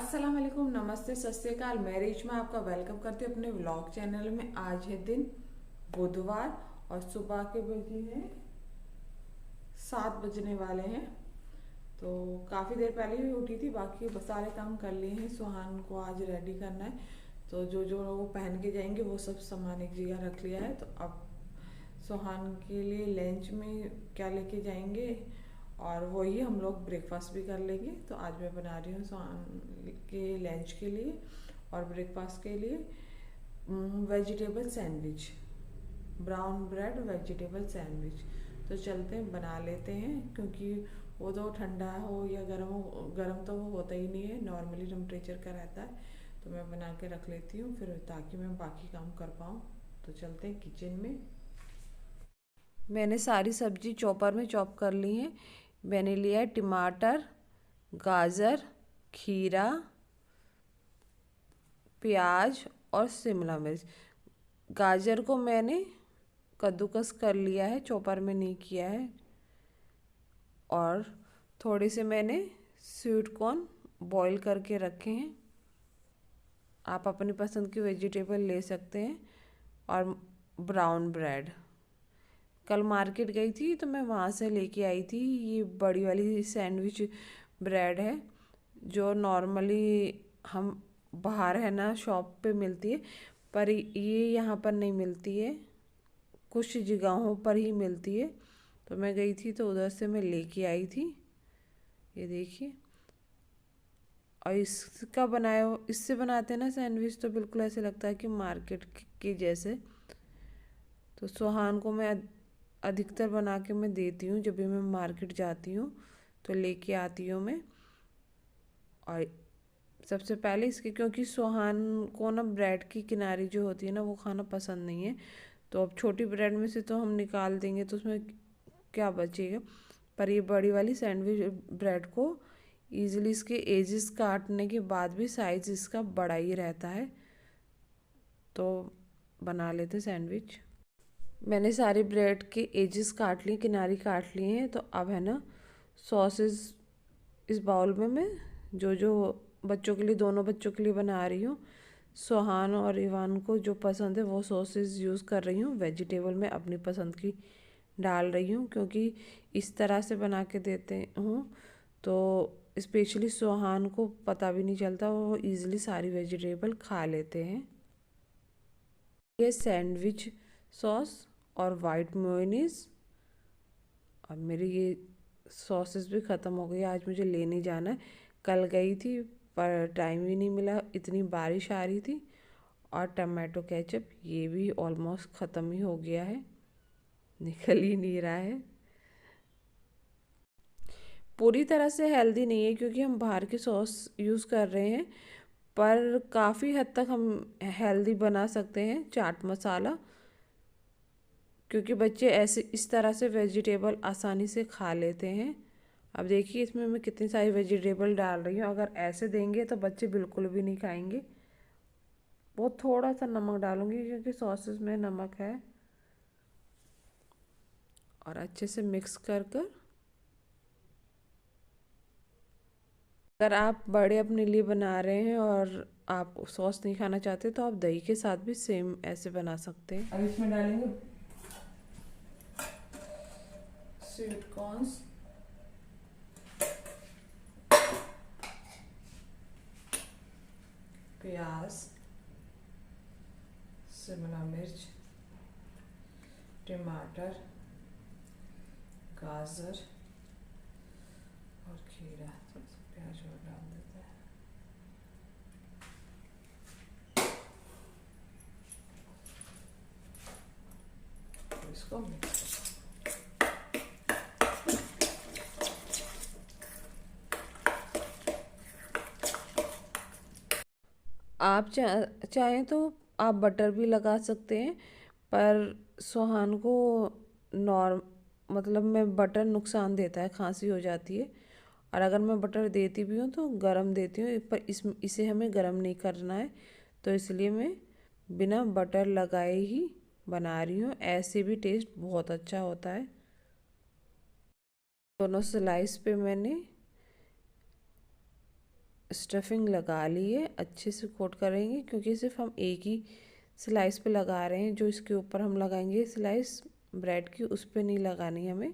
अस्सलाम वालेकुम, नमस्ते, सत श्री अकाल। मैं रेशमा आपका वेलकम करती हूँ अपने व्लॉग चैनल में। आज है दिन बुधवार और सुबह के बजे हैं 7 बजने वाले हैं। तो काफ़ी देर पहले ही उठी थी, बाकी सारे काम कर लिए हैं। सुहान को आज रेडी करना है, तो जो जो वो पहन के जाएंगे वो सब सामान एक जगह रख लिया है। तो अब सुहान के लिए लंच में क्या लेके जाएंगे और वही हम लोग ब्रेकफास्ट भी कर लेंगे। तो आज मैं बना रही हूँ सुहान के लंच के लिए और ब्रेकफास्ट के लिए vegetable sandwich, brown bread vegetable sandwich. तो चलते हैं बना लेते हैं, क्योंकि वो तो ठंडा हो या गर्म हो, गर्म तो वो होता ही नहीं है, नॉर्मली टेम्परेचर का रहता है। तो मैं बना के रख लेती हूँ फिर, ताकि मैं बाकी काम कर पाऊँ। तो चलते हैं किचन में। मैंने सारी सब्जी चॉपर में चॉप कर ली है। मैंने लिया है टमाटर, गाजर, खीरा, प्याज और शिमला मिर्च। गाजर को मैंने कद्दूकस कर लिया है, चॉपर में नहीं किया है। और थोड़े से मैंने स्वीट कॉर्न बॉईल करके रखे हैं। आप अपनी पसंद की वेजिटेबल ले सकते हैं। और ब्राउन ब्रेड, कल मार्केट गई थी तो मैं वहाँ से लेके आई थी। ये बड़ी वाली सैंडविच ब्रेड है, जो नॉर्मली हम बाहर है ना शॉप पे मिलती है, पर ये यहाँ पर नहीं मिलती है, कुछ जगहों पर ही मिलती है। तो मैं गई थी तो उधर से मैं लेके आई थी। ये देखिए, और इसका बनाया, इससे बनाते हैं ना सैंडविच, तो बिल्कुल ऐसे लगता है कि मार्केट के जैसे। तो सुहान को मैं अधिकतर बना के मैं देती हूँ, जब भी मैं मार्केट जाती हूँ तो लेके आती हूँ मैं। और सबसे पहले इसके, क्योंकि सुहान को ना ब्रेड की किनारी जो होती है ना वो खाना पसंद नहीं है, तो अब छोटी ब्रेड में से तो हम निकाल देंगे तो उसमें क्या बचेगा। पर ये बड़ी वाली सैंडविच ब्रेड को ईजिली इसके एजेस काटने के बाद भी साइज इसका बड़ा ही रहता है। तो बना लेते सैंडविच। मैंने सारी ब्रेड के एजेस काट लिए, किनारी काट लिए हैं। तो अब है ना सॉसेस इस बाउल में मैं जो जो बच्चों के लिए, दोनों बच्चों के लिए बना रही हूँ। सुहान और इवान को जो पसंद है वो सॉसेस यूज़ कर रही हूँ। वेजिटेबल में अपनी पसंद की डाल रही हूँ, क्योंकि इस तरह से बना के देते हूँ तो स्पेशली सुहान को पता भी नहीं चलता, वो ईज़िली सारी वेजिटेबल खा लेते हैं। ये सैंडविच सॉस और वाइट मेयोनीज। और मेरी ये सॉसेस भी ख़त्म हो गई, आज मुझे लेने जाना है। कल गई थी पर टाइम ही नहीं मिला, इतनी बारिश आ रही थी। और टमाटो केचप ये भी ऑलमोस्ट ख़त्म ही हो गया है, निकल ही नहीं रहा है। पूरी तरह से हेल्दी नहीं है, क्योंकि हम बाहर की सॉस यूज़ कर रहे हैं, पर काफ़ी हद तक हम हेल्दी बना सकते हैं चाट मसाला, क्योंकि बच्चे ऐसे इस तरह से वेजिटेबल आसानी से खा लेते हैं। अब देखिए इसमें मैं कितनी सारी वेजिटेबल डाल रही हूँ, अगर ऐसे देंगे तो बच्चे बिल्कुल भी नहीं खाएंगे। बहुत थोड़ा सा नमक डालूंगी, क्योंकि सॉसेस में नमक है। और अच्छे से मिक्स कर कर, अगर आप बड़े अपने लिए बना रहे हैं और आप सॉस नहीं खाना चाहते तो आप दही के साथ भी सेम ऐसे बना सकते हैं। अब इसमें डालेंगे स्वीट कॉर्न्स, प्याज, शिमला मिर्च, टमाटर, गाजर और खीरा। थोड़ा सा प्याज और डाल देते हैं। तो इसको मिक्स, आप चाहें तो आप बटर भी लगा सकते हैं, पर सुहान को नॉर्म मतलब मैं बटर नुकसान देता है, खांसी हो जाती है। और अगर मैं बटर देती भी हूँ तो गरम देती हूँ, पर इसे हमें गरम नहीं करना है, तो इसलिए मैं बिना बटर लगाए ही बना रही हूँ। ऐसे भी टेस्ट बहुत अच्छा होता है। दोनों स्लाइस पे मैंने स्टफिंग लगा ली है, अच्छे से कोट करेंगे क्योंकि सिर्फ हम एक ही स्लाइस पे लगा रहे हैं। जो इसके ऊपर हम लगाएंगे स्लाइस ब्रेड की, उस पे नहीं लगानी हमें,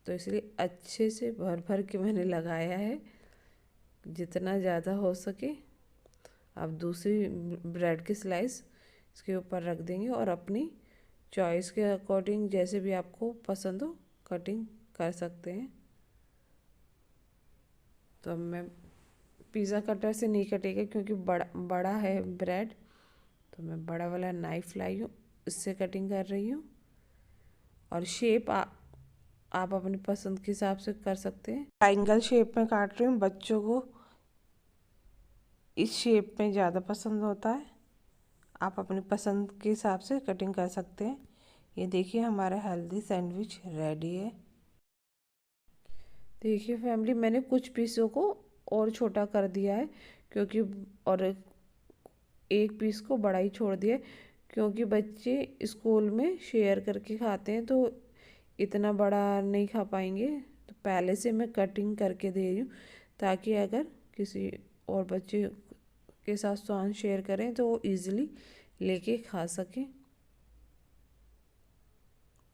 तो इसलिए अच्छे से भर भर के मैंने लगाया है जितना ज़्यादा हो सके। अब दूसरी ब्रेड की स्लाइस इसके ऊपर रख देंगे और अपनी चॉइस के अकॉर्डिंग जैसे भी आपको पसंद हो कटिंग कर सकते हैं। तो मैं पिज़्ज़ा कटर से नहीं कटेगा क्योंकि बड़ा बड़ा है ब्रेड, तो मैं बड़ा वाला नाइफ़ लाई हूँ, इससे कटिंग कर रही हूँ। और शेप आप अपनी पसंद के हिसाब से कर सकते हैं। ट्रायंगल शेप में काट रही हूँ, बच्चों को इस शेप में ज़्यादा पसंद होता है। आप अपनी पसंद के हिसाब से कटिंग कर सकते हैं। ये देखिए हमारा हेल्दी सैंडविच रेडी है। देखिए फैमिली, मैंने कुछ पीसों को और छोटा कर दिया है क्योंकि, और एक पीस को बड़ा ही छोड़ दिया क्योंकि बच्चे स्कूल में शेयर करके खाते हैं तो इतना बड़ा नहीं खा पाएंगे। तो पहले से मैं कटिंग करके दे रही हूँ ताकि अगर किसी और बच्चे के साथ स्वान शेयर करें तो वो ईज़िली लेके खा सकें।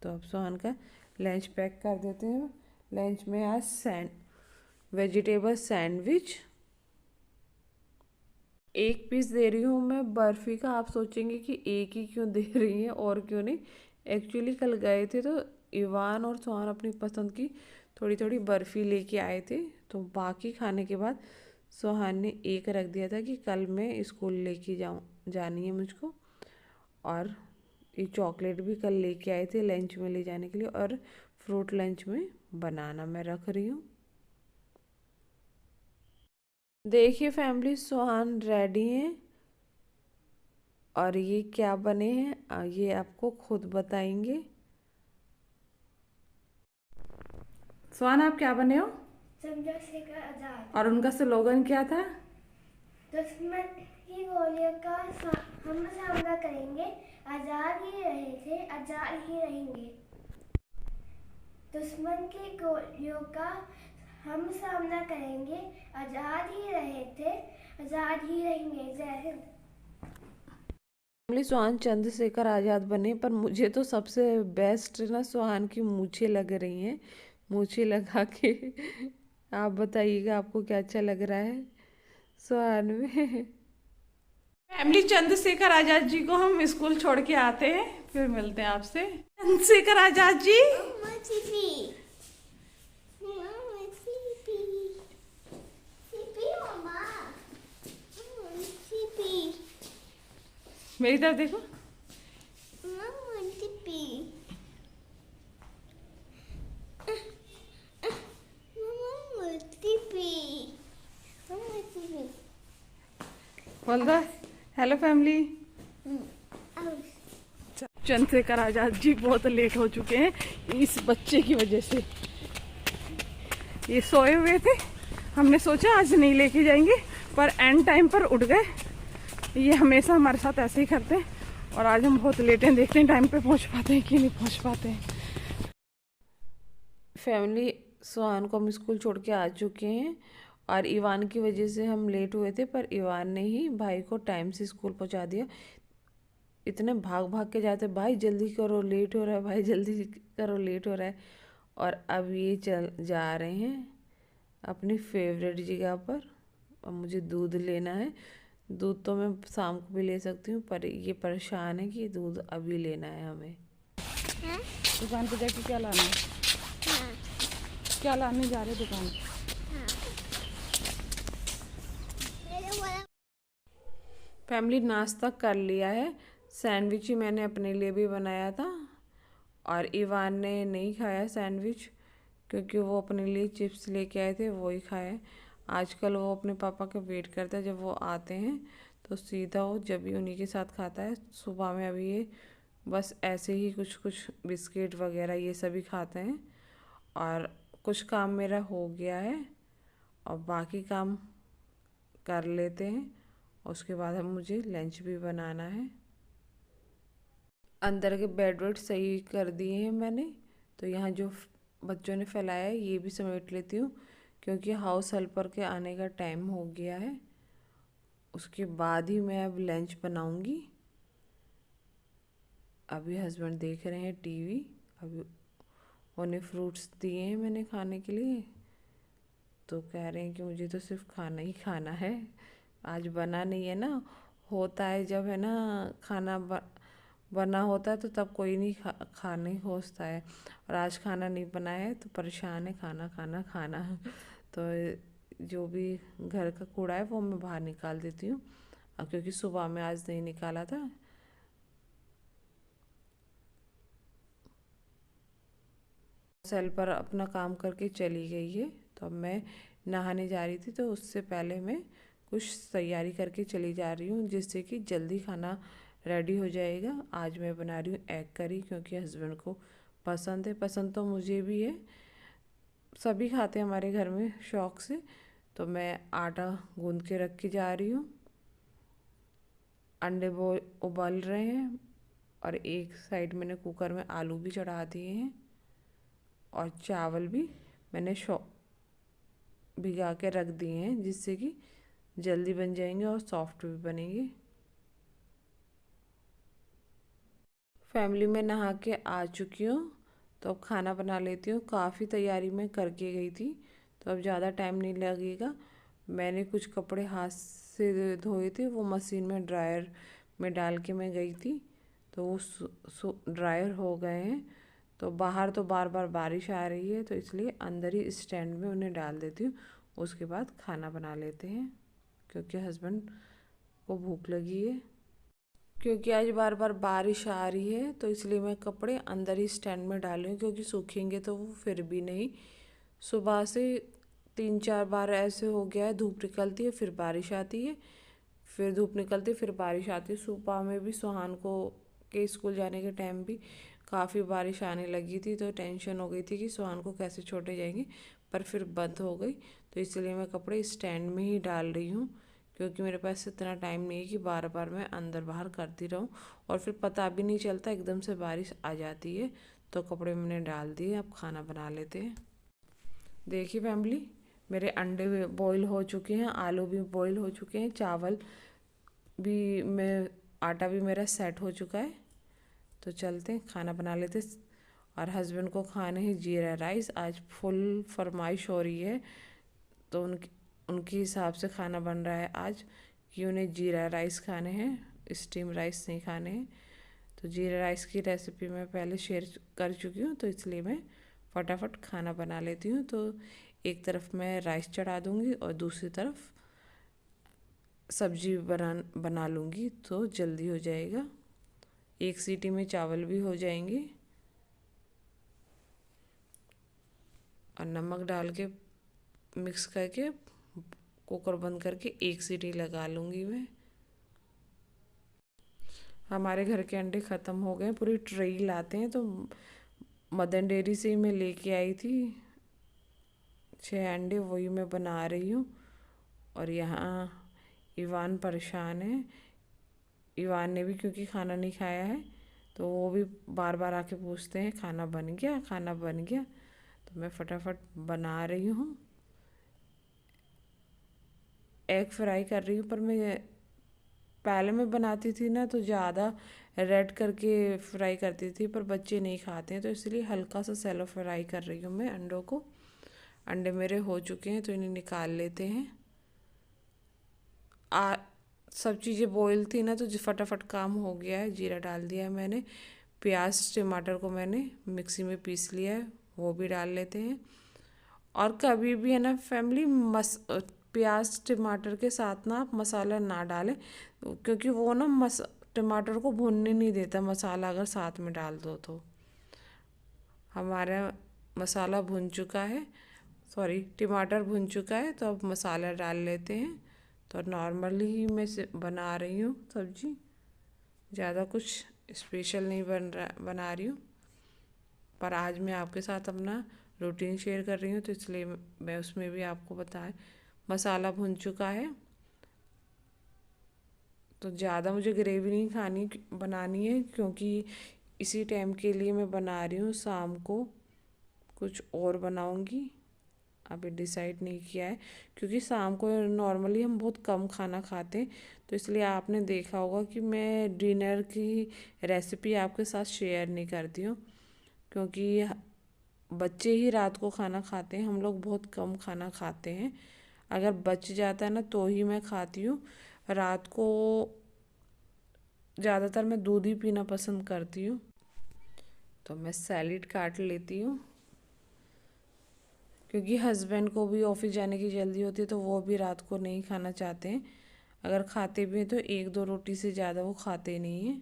तो अब स्वान का लंच पैक कर देते हैं। लंच में आज वेजिटेबल सैंडविच, एक पीस दे रही हूँ मैं बर्फ़ी का। आप सोचेंगे कि एक ही क्यों दे रही हैं और क्यों नहीं। एक्चुअली कल गए थे तो इवान और सुहान अपनी पसंद की थोड़ी थोड़ी बर्फ़ी लेके आए थे, तो बाकी खाने के बाद सुहान ने एक रख दिया था कि कल मैं स्कूल लेके जानी है मुझको। और ये चॉकलेट भी कल लेके आए थे लंच में ले जाने के लिए, और फ्रूट लंच में बनाना मैं रख रही हूँ। देखिए फैमिली, सुहान रेडी हैं और ये क्या बने हैं ये आपको खुद बताएंगे। सुहान, आप क्या बने हो? चंद्रशेखर आजाद। और उनका स्लोगन क्या था? दुश्मन की गोलियों का हम सामना करेंगे, आजाद ही रहे थे, आजाद ही रहेंगे। दुश्मन की गोलियों का हम सामना करेंगे, आजाद ही रहे थे, आजाद ही रहेंगे। जय हिंद। फैमिली, सुहान चंद्रशेखर आज़ाद बने, पर मुझे तो सबसे बेस्ट ना सुहान की मूछें लग रही हैं। मूछें लगा के आप बताइएगा आपको क्या अच्छा लग रहा है सुहान में। फैमिली, चंद्रशेखर आज़ाद जी को हम स्कूल छोड़ के आते हैं, फिर मिलते हैं आपसे। चंद्रशेखर आज़ाद जी, मेरी तरफ देखो। बोल दो हेलो फैमिली। चंद्रशेखर आज़ाद जी बहुत लेट हो चुके हैं इस बच्चे की वजह से। ये सोए हुए थे, हमने सोचा आज नहीं लेके जाएंगे, पर एंड टाइम पर उठ गए। ये हमेशा हमारे साथ ऐसे ही करते हैं, और आज हम बहुत लेट हैं, देखते हैं टाइम पे पहुंच पाते हैं कि नहीं पहुंच पाते हैं। फैमिली, सुहान को हम स्कूल छोड़ के आ चुके हैं और इवान की वजह से हम लेट हुए थे, पर इवान ने ही भाई को टाइम से स्कूल पहुंचा दिया। इतने भाग भाग के जाते, भाई जल्दी करो लेट हो रहा है, भाई जल्दी करो लेट हो रहा है। और अब ये चल जा रहे हैं अपनी फेवरेट जगह पर। अब मुझे दूध लेना है। दूध तो मैं शाम को भी ले सकती हूँ, पर ये परेशान है कि दूध अभी लेना है हमें। दुकान पे जाके क्या लाना है? हाँ। क्या लाने जा रहे दुकान पे? हाँ। फैमिली, नाश्ता कर लिया है। सैंडविच ही मैंने अपने लिए भी बनाया था, और इवान ने नहीं खाया सैंडविच क्योंकि वो अपने लिए चिप्स लेके आए थे, वो ही खाए। आजकल वो अपने पापा का वेट करता है, जब वो आते हैं तो सीधा वो जब भी उन्हीं के साथ खाता है। सुबह में अभी ये बस ऐसे ही कुछ कुछ बिस्किट वगैरह ये सभी खाते हैं। और कुछ काम मेरा हो गया है और बाकी काम कर लेते हैं, उसके बाद हम मुझे लंच भी बनाना है। अंदर के बेड वेड सही कर दिए हैं मैंने, तो यहाँ जो बच्चों ने फैलाया है ये भी समेट लेती हूँ क्योंकि हाउस हेल्पर के आने का टाइम हो गया है। उसके बाद ही मैं अब लंच बनाऊंगी। अभी हस्बैंड देख रहे हैं टीवी। अभी उन्हें फ्रूट्स दिए हैं मैंने खाने के लिए, तो कह रहे हैं कि मुझे तो सिर्फ खाना ही खाना है, आज बना नहीं है ना। होता है जब है ना खाना बना होता है तो तब कोई नहीं खाने खोजता है, और आज खाना नहीं बना है तो परेशान है, खाना खाना खाना। तो जो भी घर का कूड़ा है वो मैं बाहर निकाल देती हूँ, क्योंकि सुबह में आज नहीं निकाला था। सेल पर अपना काम करके चली गई है, तो अब मैं नहाने जा रही थी, तो उससे पहले मैं कुछ तैयारी करके चली जा रही हूँ, जिससे कि जल्दी खाना रेडी हो जाएगा। आज मैं बना रही हूँ एग करी, क्योंकि हस्बैंड को पसंद है। पसंद तो मुझे भी है, सभी खाते हैं हमारे घर में शौक़ से। तो मैं आटा गूंद के रख के जा रही हूँ। अंडे उबल रहे हैं, और एक साइड मैंने कुकर में आलू भी चढ़ा दिए हैं, और चावल भी मैंने भिगा के रख दिए हैं, जिससे कि जल्दी बन जाएंगे और सॉफ्ट भी बनेंगे। फैमिली में नहा के आ चुकी हूँ, तो अब खाना बना लेती हूँ। काफ़ी तैयारी मैं करके गई थी, तो अब ज़्यादा टाइम नहीं लगेगा। मैंने कुछ कपड़े हाथ से धोए थे, वो मशीन में ड्रायर में डाल के मैं गई थी, तो वो ड्रायर हो गए हैं। तो बाहर तो बार बार बारिश आ रही है, तो इसलिए अंदर ही स्टैंड में उन्हें डाल देती हूँ। उसके बाद खाना बना लेते हैं, क्योंकि हस्बैंड को भूख लगी है। क्योंकि आज बार बार बारिश आ रही है, तो इसलिए मैं कपड़े अंदर ही स्टैंड में डाल रही हूँ, क्योंकि सूखेंगे तो वो फिर भी नहीं। सुबह से 3-4 बार ऐसे हो गया है, धूप निकलती है फिर बारिश आती है, फिर धूप निकलती है फिर बारिश आती है। सुबह में भी सुहान को के स्कूल जाने के टाइम भी काफ़ी बारिश आने लगी थी, तो टेंशन हो गई थी कि सुहान को कैसे छोड़े जाएंगे, पर फिर बंद हो गई। तो इसलिए मैं कपड़े स्टैंड में ही डाल रही हूँ, क्योंकि मेरे पास इतना टाइम नहीं है कि बार बार मैं अंदर बाहर करती रहूँ, और फिर पता भी नहीं चलता, एकदम से बारिश आ जाती है। तो कपड़े मैंने डाल दिए, अब खाना बना लेते हैं। देखिए फैमिली, मेरे अंडे बॉईल हो चुके हैं, आलू भी बॉईल हो चुके हैं, चावल भी मैं आटा भी मेरा सेट हो चुका है। तो चलते हैं खाना बना लेते। और हस्बैंड को खाने हैं जीरा राइस, आज फुल फरमाइश हो रही है, तो उनके हिसाब से खाना बन रहा है आज, कि उन्हें जीरा राइस खाने हैं, स्टीम राइस नहीं खाने हैं। तो जीरा राइस की रेसिपी मैं पहले शेयर कर चुकी हूँ, तो इसलिए मैं फटाफट खाना बना लेती हूँ। तो एक तरफ मैं राइस चढ़ा दूँगी और दूसरी तरफ सब्जी बना लूँगी, तो जल्दी हो जाएगा। एक सीटी में चावल भी हो जाएंगे, और नमक डाल के मिक्स करके कुकर बंद करके एक सीटी लगा लूँगी मैं। हमारे घर के अंडे ख़त्म हो गए, पूरी ट्रे लाते हैं, तो मदन डेयरी से ही मैं लेके आई थी 6 अंडे, वही मैं बना रही हूँ। और यहाँ इवान परेशान है। इवान ने भी क्योंकि खाना नहीं खाया है, तो वो भी बार बार आके पूछते हैं खाना बन गया, खाना बन गया। तो मैं फटाफट बना रही हूँ। एग फ्राई कर रही हूँ, पर मैं पहले मैं बनाती थी ना तो ज़्यादा रेड करके फ्राई करती थी, पर बच्चे नहीं खाते हैं, तो इसलिए हल्का सा सेलो फ्राई कर रही हूँ मैं अंडों को। अंडे मेरे हो चुके हैं, तो इन्हें निकाल लेते हैं। सब चीज़ें बॉईल थी ना, तो फटाफट काम हो गया है। जीरा डाल दिया है मैंने, प्याज टमाटर को मैंने मिक्सी में पीस लिया है, वो भी डाल लेते हैं। और कभी भी है ना फैमिली, प्याज टमाटर के साथ ना आप मसाला ना डालें, क्योंकि वो ना टमाटर को भूनने नहीं देता मसाला, अगर साथ में डाल दो तो। हमारा मसाला भुन चुका है, सॉरी टमाटर भुन चुका है, तो अब मसाला डाल लेते हैं। तो नॉर्मली ही मैं बना रही हूँ सब्जी, ज़्यादा कुछ स्पेशल नहीं बना रही हूँ, पर आज मैं आपके साथ अपना रूटीन शेयर कर रही हूँ, तो इसलिए मैं उसमें भी आपको बताएं। मसाला भुन चुका है, तो ज़्यादा मुझे ग्रेवी नहीं बनानी है, क्योंकि इसी टाइम के लिए मैं बना रही हूँ, शाम को कुछ और बनाऊँगी। अभी डिसाइड नहीं किया है, क्योंकि शाम को नॉर्मली हम बहुत कम खाना खाते हैं, तो इसलिए आपने देखा होगा कि मैं डिनर की रेसिपी आपके साथ शेयर नहीं करती हूँ, क्योंकि बच्चे ही रात को खाना खाते हैं, हम लोग बहुत कम खाना खाते हैं। अगर बच जाता है ना तो ही मैं खाती हूँ। रात को ज़्यादातर मैं दूध ही पीना पसंद करती हूँ। तो मैं सैलेड काट लेती हूँ, क्योंकि हस्बैंड को भी ऑफिस जाने की जल्दी होती है, तो वो भी रात को नहीं खाना चाहते हैं। अगर खाते भी हैं तो एक दो रोटी से ज़्यादा वो खाते नहीं हैं,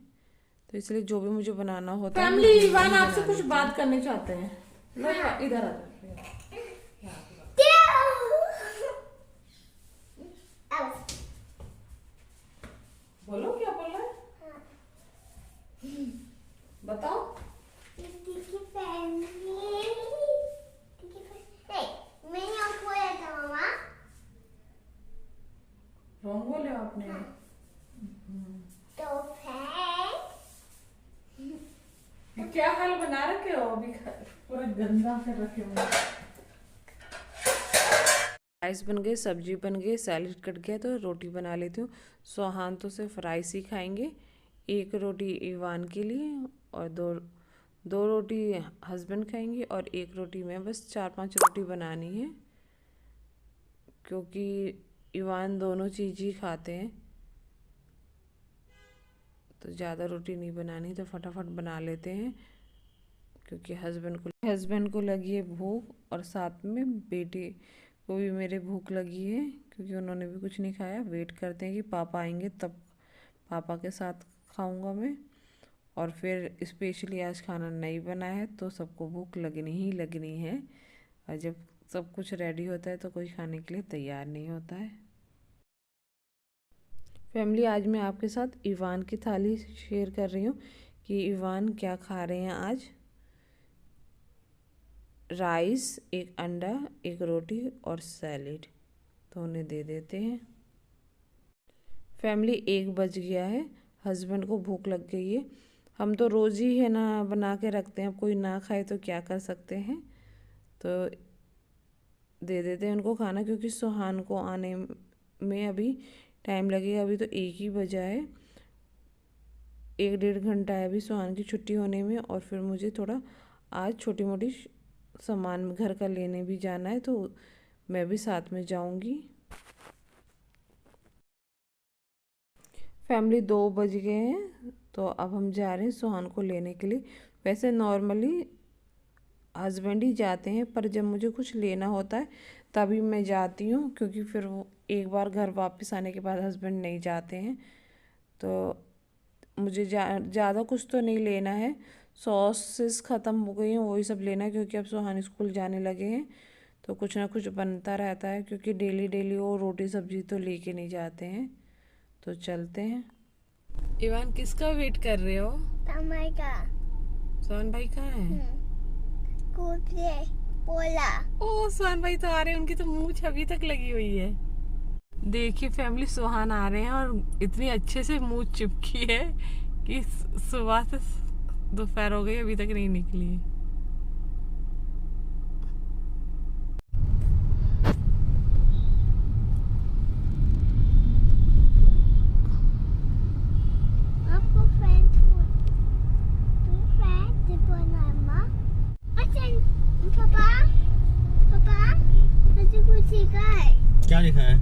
तो इसलिए जो भी मुझे बनाना होता है फैमिली मैं इवान जल्दी आपसे बना कुछ लेती बात हूँ। करने चाहते हैं। लो इधर आ जाओ। बोलो क्या बोल रहा है, बताओ। रॉन्ग बोले आपने। क्या हाल बना रखे हो अभी, पूरा गंदा कर रखे हो। राइस बन गए, सब्जी बन गई, सैलेड कट गया, तो रोटी बना लेती हूँ। सोहान तो सिर्फ राइस ही खाएंगे, एक रोटी इवान के लिए और दो दो रोटी हस्बैंड खाएंगे और एक रोटी मैं, बस 4-5 रोटी बनानी है, क्योंकि इवान दोनों चीज़ ही खाते हैं, तो ज़्यादा रोटी नहीं बनानी, तो फटाफट बना लेते हैं, क्योंकि हस्बैंड को लगी है भूख, और साथ में बेटे को भी मेरे भूख लगी है, क्योंकि उन्होंने भी कुछ नहीं खाया। वेट करते हैं कि पापा आएंगे तब पापा के साथ खाऊंगा मैं। और फिर स्पेशली आज खाना नहीं बना है, तो सबको भूख लगनी ही लगनी है, और जब सब कुछ रेडी होता है तो कोई खाने के लिए तैयार नहीं होता है। फैमिली, आज मैं आपके साथ इवान की थाली शेयर कर रही हूँ कि इवान क्या खा रहे हैं आज। राइस, एक अंडा, एक रोटी और सैलेड, तो उन्हें दे देते हैं। फैमिली, 1 बज गया है, हस्बैंड को भूख लग गई है। हम तो रोज़ ही है ना बना के रखते हैं, अब कोई ना खाए तो क्या कर सकते हैं, तो दे देते हैं उनको खाना, क्योंकि सुहान को आने में अभी टाइम लगेगा। अभी तो 1 ही बजा है, 1-1.5 घंटा है अभी सुहान की छुट्टी होने में, और फिर मुझे थोड़ा आज छोटी मोटी सामान घर का लेने भी जाना है, तो मैं भी साथ में जाऊंगी। फैमिली, 2 बज गए हैं, तो अब हम जा रहे हैं सुहान को लेने के लिए। वैसे नॉर्मली हस्बैंड ही जाते हैं, पर जब मुझे कुछ लेना होता है तभी मैं जाती हूँ, क्योंकि फिर वो एक बार घर वापस आने के बाद हस्बैंड नहीं जाते हैं, तो मुझे ज़्यादा कुछ तो नहीं लेना है। सॉसेस ख़त्म हो गई हैं, वही सब लेना है, क्योंकि अब सुहान स्कूल जाने लगे हैं, तो कुछ ना कुछ बनता रहता है, क्योंकि डेली डेली वो रोटी सब्जी तो लेके नहीं जाते हैं। तो चलते हैं। इवान, किसका वेट कर रहे हो? सोहन भाई कहाँ हैं? ओ, सोहन भाई तो आ रहे हैं, उनकी तो मूंछ अभी तक लगी हुई है। देखिए फैमिली, सोहान आ रहे हैं और इतनी अच्छे से मूंछ चिपकी है कि सुबह से दोपहर हो गई, अभी तक नहीं निकली है। क्या लिखा है?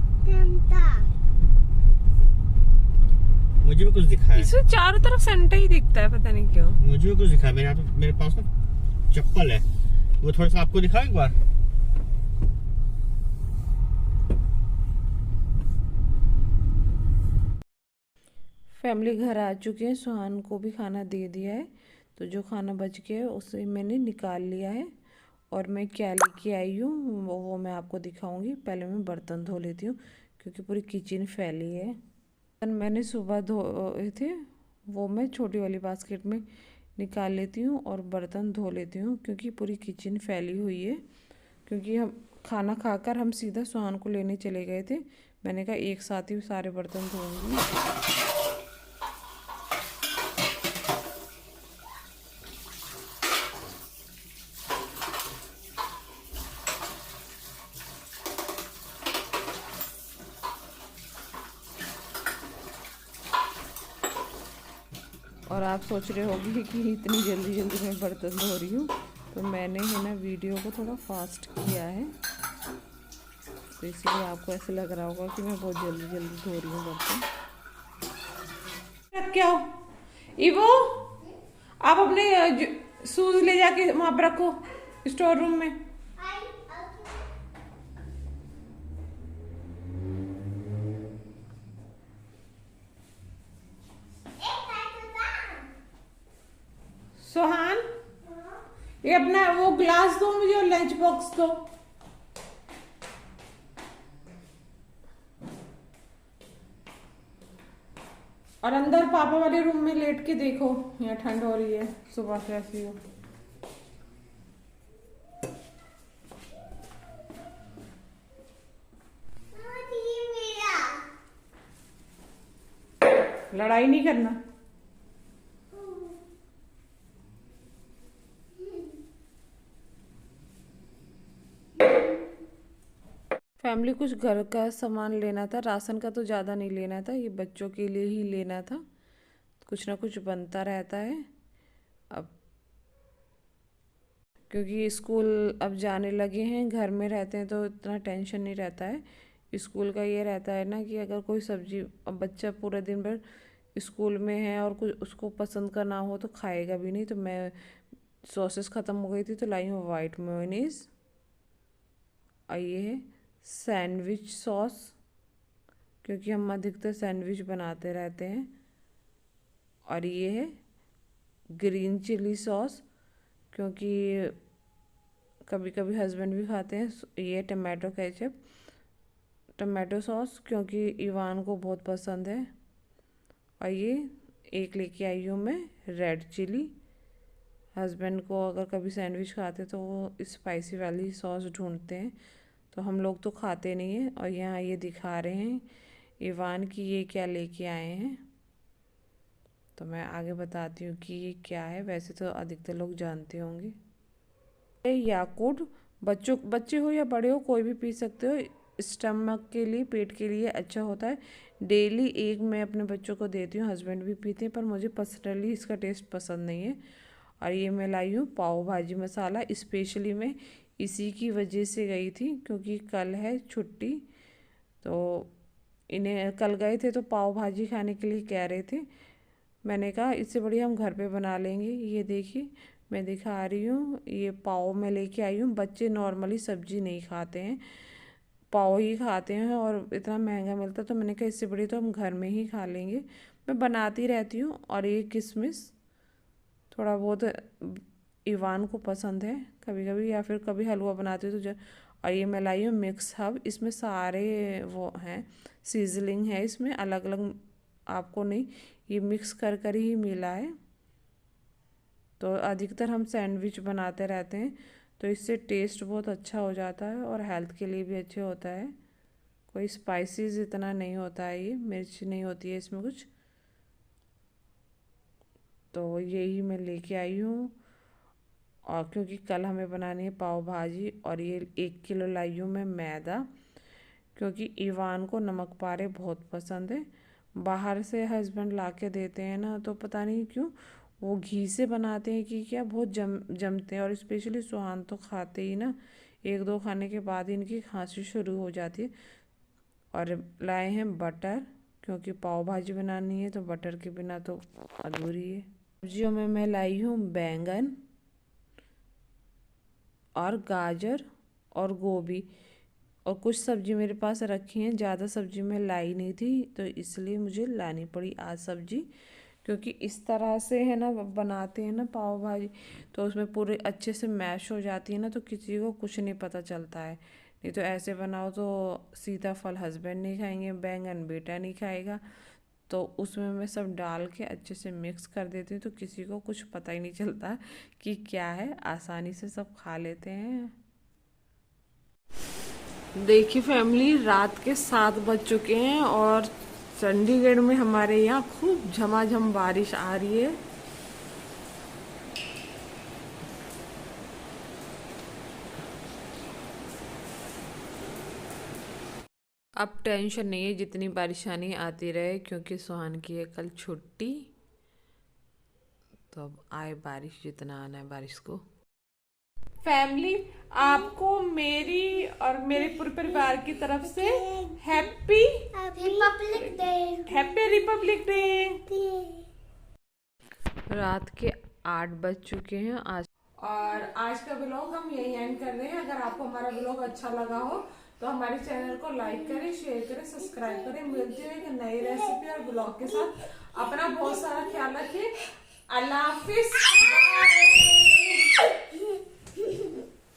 मुझे भी कुछ दिखा है। इसमें चारों तरफ सेंटा ही दिखता है, पता नहीं क्यों। मुझे भी कुछ दिखा है। मेरे पास ना चप्पल है, वो थोड़ा सा आपको दिखाओ एक बार। फैमिली, घर आ चुके हैं, सुहान को भी खाना दे दिया है, तो जो खाना बच गया है उसे मैंने निकाल लिया है, और मैं क्या लेके आई हूँ वो मैं आपको दिखाऊंगी। पहले मैं बर्तन धो लेती हूँ, क्योंकि पूरी किचन फैली है। मैंने सुबह धोए थे, वो मैं छोटी वाली बास्केट में निकाल लेती हूँ और बर्तन धो लेती हूँ, क्योंकि पूरी किचन फैली हुई है। क्योंकि हम खाना खाकर हम सीधा सुहान को लेने चले गए थे, मैंने कहा एक साथ ही सारे बर्तन धोऊंगी। और आप सोच रहे होंगे कि इतनी जल्दी जल्दी मैं बर्तन धो रही हूँ, तो मैंने है ना वीडियो को थोड़ा फास्ट किया है, तो इसलिए आपको ऐसे लग रहा होगा कि मैं बहुत जल्दी जल्दी धो रही हूँ बर्तन। क्या हो इवो, आप अपने शूज ले जाके वहां पर रखो स्टोर रूम में। सोहान, ये अपना वो ग्लास दो मुझे और लंच बॉक्स दो। और अंदर पापा वाले रूम में लेट के देखो, यहाँ ठंड हो रही है, सुबह से ऐसी हो। लड़ाई नहीं करना। फैमिली, कुछ घर का सामान लेना था, राशन का तो ज़्यादा नहीं लेना था, ये बच्चों के लिए ही लेना था। कुछ ना कुछ बनता रहता है अब, क्योंकि स्कूल अब जाने लगे हैं, घर में रहते हैं तो इतना टेंशन नहीं रहता है। स्कूल का ये रहता है ना कि अगर कोई सब्जी, अब बच्चा पूरे दिन भर स्कूल में है और कुछ उसको पसंद का ना हो तो खाएगा भी नहीं। तो मैं सॉसेस ख़त्म हो गई थी तो लाई हूँ वाइट मेयोनीज, और ये है सैंडविच सॉस, क्योंकि हम अधिकतर सैंडविच बनाते रहते हैं। और ये है ग्रीन चिली सॉस, क्योंकि कभी कभी हस्बैंड भी खाते हैं। ये टमाटो केचप, टमाटो सॉस, क्योंकि इवान को बहुत पसंद है। और ये एक लेके आई हूँ मैं रेड चिली। हस्बैंड को अगर कभी सैंडविच खाते तो वो स्पाइसी वाली सॉस ढूंढते हैं, तो हम लोग तो खाते नहीं हैं। और यहाँ ये दिखा रहे हैं इवान की ये क्या लेके आए हैं, तो मैं आगे बताती हूँ कि ये क्या है। वैसे तो अधिकतर लोग जानते होंगे। ये याकूट, बच्चे हो या बड़े हो कोई भी पी सकते हो, स्टमक के लिए, पेट के लिए अच्छा होता है। डेली एक मैं अपने बच्चों को देती हूँ, हस्बैंड भी पीते हैं, पर मुझे पर्सनली इसका टेस्ट पसंद नहीं है। और ये मैं लाई हूँ पाव भाजी मसाला, स्पेशली मैं इसी की वजह से गई थी, क्योंकि कल है छुट्टी। तो इन्हें कल गए थे तो पाव भाजी खाने के लिए कह रहे थे। मैंने कहा इससे बढ़िया हम घर पे बना लेंगे। ये देखिए मैं दिखा रही हूँ, ये पाव मैं लेके आई हूँ। बच्चे नॉर्मली सब्जी नहीं खाते हैं, पाव ही खाते हैं, और इतना महंगा मिलता, तो मैंने कहा इससे बढ़िया तो हम घर में ही खा लेंगे। मैं बनाती रहती हूँ। और ये किशमिश थोड़ा बहुत इवान को पसंद है कभी कभी, या फिर कभी हलवा बनाती हूँ तो और ये मैं लाई हूँ मिक्स हब, इसमें सारे वो हैं, सीजलिंग है इसमें, अलग अलग आपको नहीं, ये मिक्स कर कर ही मिला है। तो अधिकतर हम सैंडविच बनाते रहते हैं, तो इससे टेस्ट बहुत अच्छा हो जाता है और हेल्थ के लिए भी अच्छा होता है। कोई स्पाइसेस इतना नहीं होता है, ये मिर्च नहीं होती है इसमें कुछ। तो यही मैं लेके आई हूँ। और क्योंकि कल हमें बनानी है पाव भाजी, और ये 1 किलो लाई हूँ मैं मैदा, क्योंकि इवान को नमक पारे बहुत पसंद है। बाहर से हस्बैंड ला के देते हैं ना, तो पता नहीं क्यों वो घी से बनाते हैं कि क्या, बहुत जमते हैं। और स्पेशली सुहान तो खाते ही ना, 1-2 खाने के बाद इनकी खांसी शुरू हो जाती है। और लाए हैं बटर, क्योंकि पाव भाजी बनानी है तो बटर के बिना तो अधूरी है। सब्जियों में मैं लाई हूँ बैंगन और गाजर और गोभी, और कुछ सब्जी मेरे पास रखी हैं, ज़्यादा सब्जी मैं लाई नहीं थी, तो इसलिए मुझे लानी पड़ी आज सब्जी। क्योंकि इस तरह से है ना बनाते हैं ना पाव भाजी, तो उसमें पूरे अच्छे से मैश हो जाती है ना, तो किसी को कुछ नहीं पता चलता है। नहीं तो ऐसे बनाओ तो सीताफल हस्बैंड नहीं खाएंगे, बैंगन बेटा नहीं खाएगा, तो उसमें मैं सब डाल के अच्छे से मिक्स कर देती हूँ, तो किसी को कुछ पता ही नहीं चलता कि क्या है, आसानी से सब खा लेते हैं। देखिए फैमिली, रात के 7 बज चुके हैं और चंडीगढ़ में हमारे यहाँ खूब झमाझम बारिश आ रही है। अब टेंशन नहीं है, जितनी परेशानी आती रहे, क्योंकि सुहान की है कल छुट्टी। तो अब आए बारिश, जितना आना है बारिश को। फैमिली, आपको मेरी और मेरे पूरे परिवार की तरफ से हैप्पी रिपब्लिक डे। रात के 8 बज चुके हैं आज। और आज का ब्लॉग हम यही एंड कर रहे हैं। अगर आपको हमारा ब्लॉग अच्छा लगा हो तो हमारे चैनल को लाइक करें, शेयर करें, सब्सक्राइब करें। मिलते हैं एक नई रेसिपी और ब्लॉग के साथ। अपना बहुत सारा ख्याल रखें। अल्लाह हाफिज।